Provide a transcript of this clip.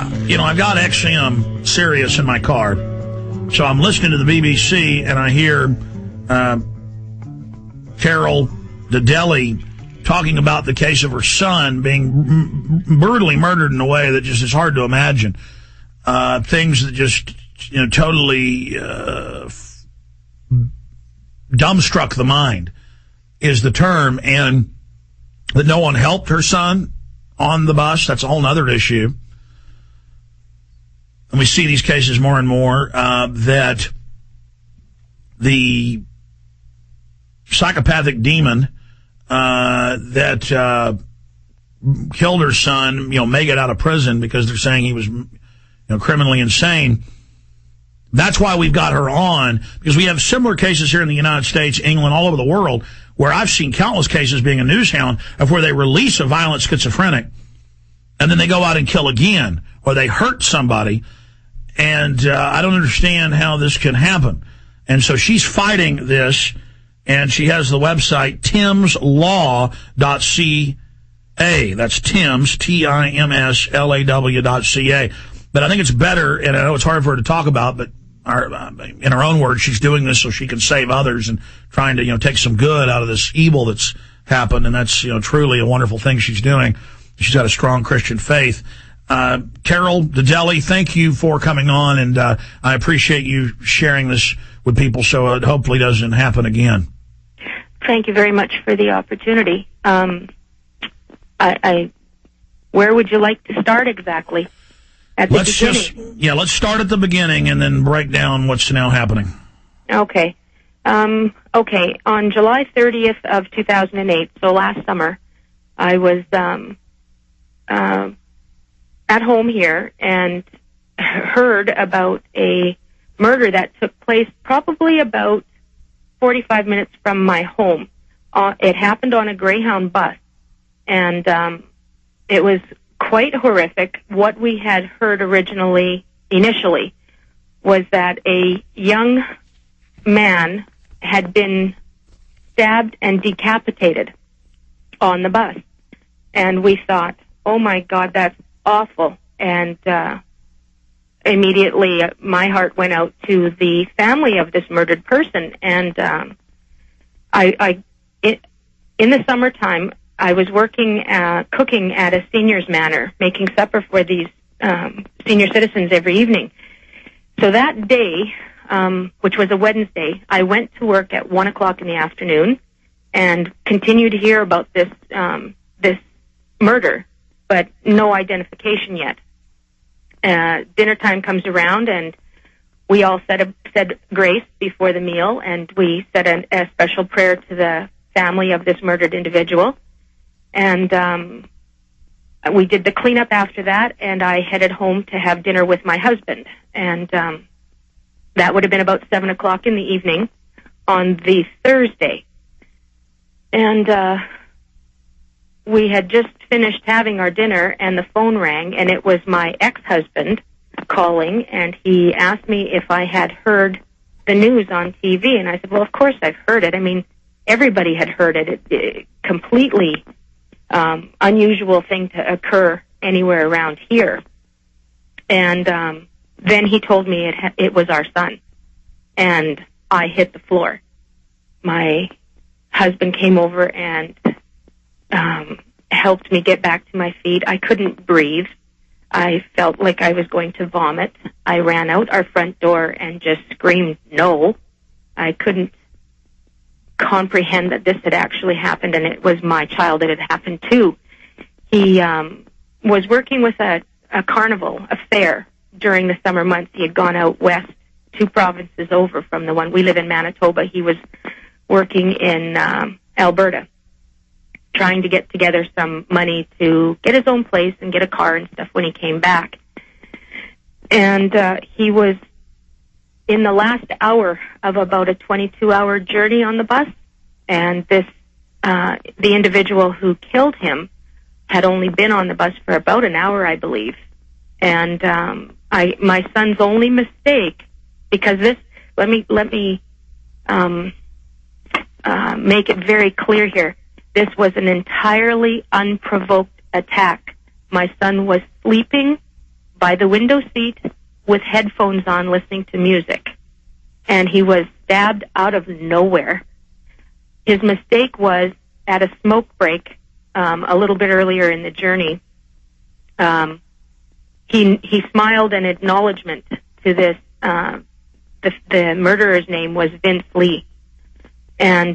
I've got XM Sirius in my car, so I'm listening to the BBC, and I hear Carol Dedeli talking about the case of her son being brutally murdered in a way that just is hard to imagine. Things that just, totally dumbstruck the mind is the term, and that no one helped her son on the bus. That's a whole other issue. And we see these cases more and more, that the psychopathic demon that killed her son, may get out of prison because they're saying he was, criminally insane. That's why we've got her on, because we have similar cases here in the United States, England, all over the world, where I've seen countless cases, being a news hound, of where they release a violent schizophrenic and then they go out and kill again, or they hurt somebody. And I don't understand how this can happen. And so she's fighting this, and she has the website timslaw.ca. That's Tim's, TIMSLAW.ca. But I think it's better, and I know it's hard for her to talk about, but in her own words, she's doing this so she can save others and trying to, take some good out of this evil that's happened. And that's, truly a wonderful thing she's doing. She's got a strong Christian faith. Carol Dedeli, thank you for coming on, and I appreciate you sharing this with people so it hopefully doesn't happen again. Thank you very much for the opportunity. Where would you like to start exactly? At the beginning? Let's start at the beginning and then break down what's now happening. Okay. On July 30th of 2008, so last summer, I was at home here and heard about a murder that took place probably about 45 minutes from my home. It happened on a Greyhound bus, and it was quite horrific. What we had heard initially, was that a young man had been stabbed and decapitated on the bus. And we thought, oh my God, that's awful. And immediately my heart went out to the family of this murdered person. And in the summertime, I was cooking at a senior's manor, making supper for these senior citizens every evening. So that day, which was a Wednesday, I went to work at 1 o'clock in the afternoon and continued to hear about this murder, but no identification yet. Dinner time comes around, and we all said grace before the meal, and we said a special prayer to the family of this murdered individual. And we did the cleanup after that, and I headed home to have dinner with my husband. And that would have been about 7 o'clock in the evening on the Thursday. And we had just finished having our dinner, and the phone rang, and it was my ex-husband calling, and he asked me if I had heard the news on TV. And I said, well, of course I've heard it. I mean, everybody had heard it. It completely unusual thing to occur anywhere around here. And then he told me it was our son, and I hit the floor. My husband came over and helped me get back to my feet. I couldn't breathe. I felt like I was going to vomit. I ran out our front door and just screamed, no. I couldn't comprehend that this had actually happened, and it was my child that had happened to. He was working with a carnival, a fair, during the summer months. He had gone out west, 2 provinces over from the one. We live in Manitoba. He was working in Alberta, trying to get together some money to get his own place and get a car and stuff when he came back. And he was in the last hour of about a 22-hour journey on the bus, and the individual who killed him had only been on the bus for about an hour, I believe. And my son's only mistake, because let me make it very clear here. This was an entirely unprovoked attack. My son was sleeping, by the window seat with headphones on listening to music. And he was stabbed out of nowhere. His mistake was at a smoke break a little bit earlier in the journey. He smiled in acknowledgement to this. The murderer's name was Vince Lee. And